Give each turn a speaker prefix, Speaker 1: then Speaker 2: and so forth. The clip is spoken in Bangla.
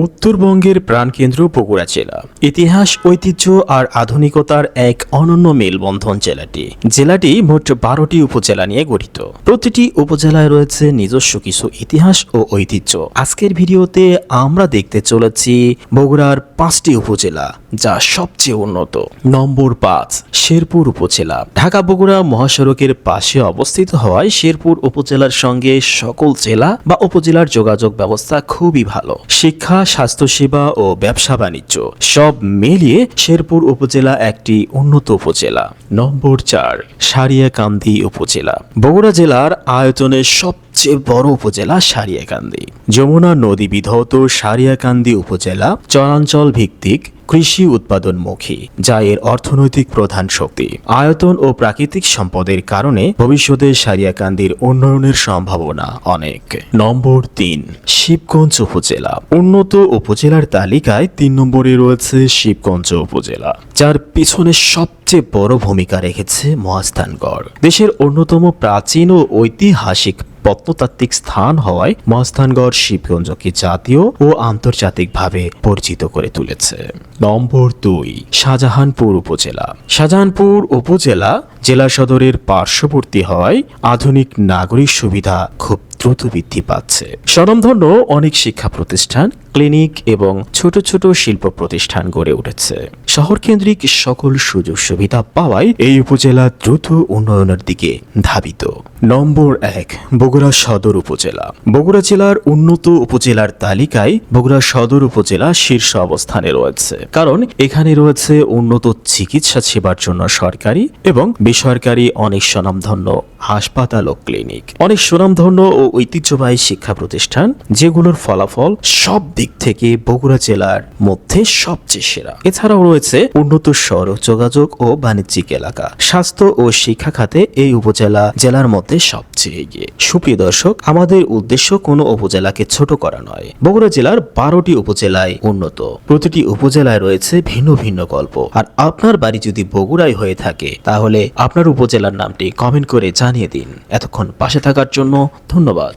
Speaker 1: উত্তরবঙ্গের প্রাণকেন্দ্র বগুড়া জেলা ইতিহাস, ঐতিহ্য আর আধুনিকতার এক অনন্য মেলবন্ধন। জেলাটি মোট 12টি উপজেলা নিয়ে গঠিত। প্রতিটি উপজেলায় রয়েছে নিজস্ব কিছু ইতিহাস ও ঐতিহ্য। আজকের ভিডিওতে আমরা দেখতে চলেছি বগুড়ার 5টি উপজেলা, যা সবচেয়ে উন্নত। নম্বর 5, শেরপুর উপজেলা। ঢাকা বগুড়া মহাসড়কের পাশে অবস্থিত হওয়ায় শেরপুর উপজেলার সঙ্গে সকল জেলা বা উপজেলার যোগাযোগ ব্যবস্থা খুবই ভালো। শিক্ষা, স্বাস্থ্যসেবা ও ব্যবসা বাণিজ্য সব মিলিয়ে শেরপুর উপজেলা একটি উন্নত উপজেলা। নম্বর 4, সারিয়াকান্দি উপজেলা। বগুড়া জেলার আয়তনে সবচেয়ে বড় উপজেলা সারিয়াকান্দি। যমুনা নদী বিধৌত সারিয়াকান্দি উপজেলা চরাঞ্চল ভিত্তিক কৃষি উৎপাদনমুখী, যা এর অর্থনৈতিক প্রধান শক্তি। আয়তন ও প্রাকৃতিক সম্পদের কারণে ভবিষ্যতে সারিয়াকান্দির উন্নয়নের সম্ভাবনা অনেক। নম্বর 3, শিবগঞ্জ উপজেলা। উন্নত উপজেলার তালিকায় 3 নম্বরে রয়েছে শিবগঞ্জ উপজেলা, যার পিছনে সবচেয়ে বড় ভূমিকা রেখেছে মহাস্থানগড়। দেশের অন্যতম প্রাচীন ও ঐতিহাসিক প্রত্নতাত্ত্বিক স্থান হওয়ায় মহাস্থানগড় শিবগঞ্জকে জাতীয় ও আন্তর্জাতিকভাবে পরিচিত করে তুলেছে। নম্বর 2, শাহজাহানপুর উপজেলা। শাহজাহানপুর উপজেলা জেলা সদরের পার্শ্ববর্তী হওয়ায় আধুনিক নাগরিক সুবিধা খুব দ্রুত বৃদ্ধি পাচ্ছে। স্বনামধন্য অনেক শিক্ষা প্রতিষ্ঠান, ক্লিনিক এবং ছোট ছোট শিল্প প্রতিষ্ঠান গড়ে উঠেছে। শহরকেন্দ্রিক সকল সুযোগ সুবিধা পাওয়ায় এই উপজেলা দ্রুত উন্নয়নের দিকে ধাবিত। নম্বর 1, বগুড়া সদর উপজেলা। বগুড়া জেলার উন্নত উপজেলার তালিকায় বগুড়া সদর উপজেলা শীর্ষ অবস্থানে রয়েছে, কারণ এখানে রয়েছে উন্নত চিকিৎসা সেবার জন্য সরকারি এবং বেসরকারি অনেক স্বনামধন্য হাসপাতাল ও ক্লিনিক, অনেক স্বনামধন্য ও ঐতিহ্যবাহী শিক্ষা প্রতিষ্ঠান, যেগুলোর ফলাফল সব দিক থেকে বগুড়া জেলার মধ্যে সবচেয়ে সেরা। এছাড়াও রয়েছে উন্নত সড়ক যোগাযোগ ও বাণিজ্যিক এলাকা। স্বাস্থ্য ও শিক্ষা খাতে এই উপজেলা জেলার মধ্যে সবচেয়ে এগিয়ে। সুপ্রিয় দর্শক, আমাদের উদ্দেশ্য কোনো উপজেলাকে ছোট করা নয়। বগুড়া জেলার 12টি উপজেলায় উন্নত। প্রতিটি উপজেলায় রয়েছে ভিন্ন ভিন্ন গল্প। আর আপনার বাড়ি যদি বগুড়ায় হয়ে থাকে, তাহলে আপনার উপজেলার নামটি কমেন্ট করে জানিয়ে দিন। এতক্ষণ পাশে থাকার জন্য ধন্যবাদ।